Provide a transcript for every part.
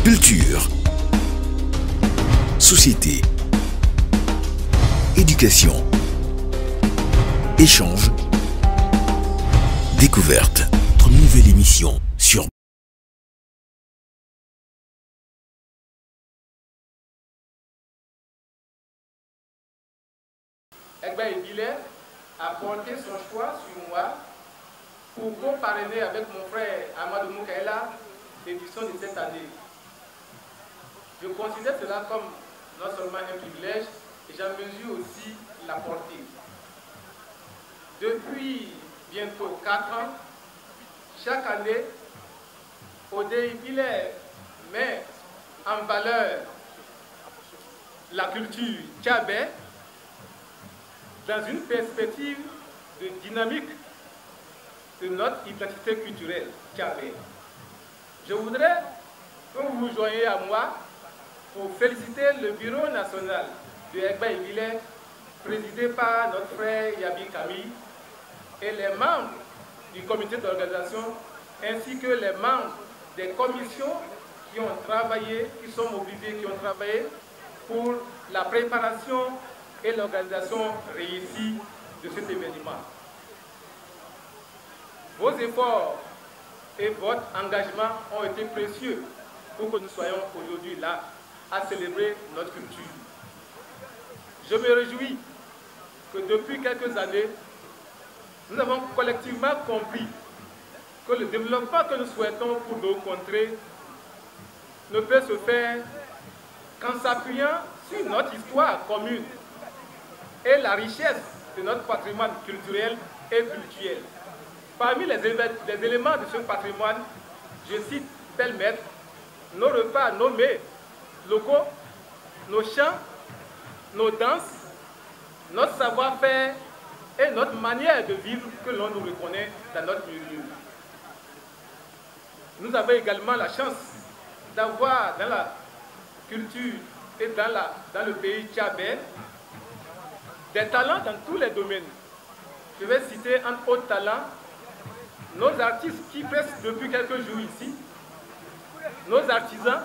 Culture, société, éducation, échange, découverte. Notre nouvelle émission sur Egba Ebile a porté son choix sur moi pour co-parrainer avec mon frère Amadou Moukaila l'édition de cette année. Je considère cela comme non seulement un privilège, et j'en mesure aussi la portée. Depuis bientôt 4 ans, chaque année, Odé Ebile met en valeur la culture tchabé dans une perspective de dynamique de notre identité culturelle tchabé. Je voudrais que vous vous joigniez à moi pour féliciter le Bureau national de Egba Ebile, présidé par notre frère Yabi Camille, et les membres du comité d'organisation, ainsi que les membres des commissions qui ont travaillé, qui sont mobilisés, qui ont travaillé pour la préparation et l'organisation réussie de cet événement. Vos efforts et votre engagement ont été précieux pour que nous soyons aujourd'hui là à célébrer notre culture. Je me réjouis que depuis quelques années, nous avons collectivement compris que le développement que nous souhaitons pour nos contrées ne peut se faire qu'en s'appuyant sur notre histoire commune et la richesse de notre patrimoine culturel et culturel. Parmi les éléments de ce patrimoine, je cite pêle-mêle nos repas nommés locaux, nos chants, nos danses, notre savoir-faire et notre manière de vivre que l'on nous reconnaît dans notre milieu. Nous avons également la chance d'avoir dans la culture et dans le pays tchabé des talents dans tous les domaines. Je vais citer entre autres talents nos artistes qui pressent depuis quelques jours ici, nos artisans,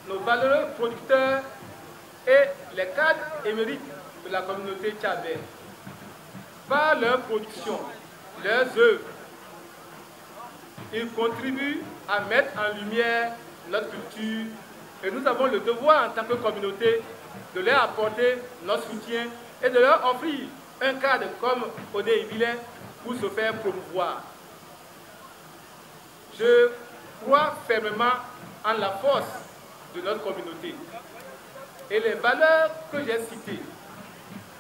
nos valeureux producteurs et les cadres émérites de la communauté tchabé. Par leur production, leurs œuvres, ils contribuent à mettre en lumière notre culture et nous avons le devoir en tant que communauté de leur apporter notre soutien et de leur offrir un cadre comme Odé Ebile pour se faire promouvoir. Je crois fermement en la force de notre communauté et les valeurs que j'ai citées.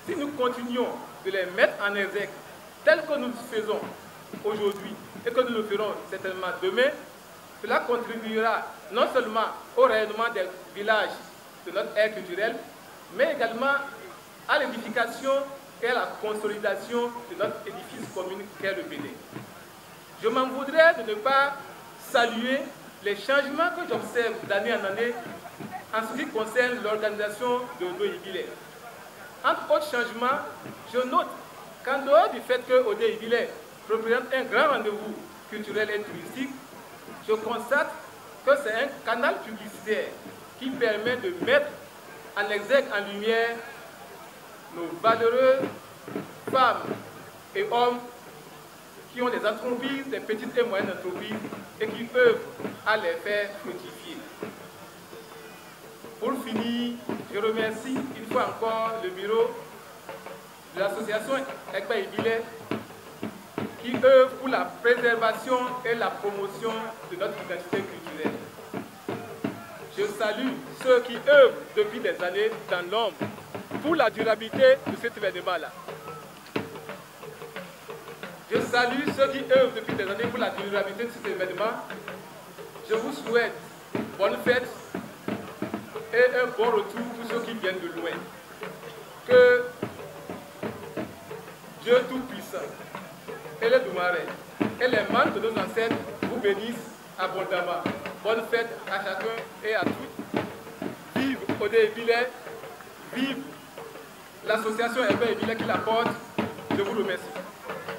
Si nous continuons de les mettre en exergue telles que nous le faisons aujourd'hui et que nous le ferons certainement demain, cela contribuera non seulement au rayonnement des villages de notre ère culturelle, mais également à l'édification et à la consolidation de notre édifice commun qu'est le Bénin. Je m'en voudrais de ne pas saluer les changements que j'observe d'année en année en ce qui concerne l'organisation de Odé Ebile. Entre autres changements, je note qu'en dehors du fait que Odé Ebile représente un grand rendez-vous culturel et touristique, je constate que c'est un canal publicitaire qui permet de mettre en exergue, en lumière, nos valeureux femmes et hommes qui ont des entreprises, des petites et moyennes entreprises et qui œuvrent à les faire fructifier. Pour finir, je remercie une fois encore le bureau de l'association Egba Ebile qui œuvre pour la préservation et la promotion de notre identité culturelle. Je salue ceux qui œuvrent depuis des années dans l'ombre pour la durabilité de cet événement-là. Je salue ceux qui œuvrent depuis des années pour la durabilité de cet événement. Je vous souhaite bonne fête et un bon retour pour ceux qui viennent de loin. Que Dieu Tout-Puissant et les Doumarés et les membres de nos ancêtres vous bénissent abondamment. Bonne fête à chacun et à toutes. Vive Odé Ebile, vive l'association Egba Ebile qui la porte. Je vous remercie.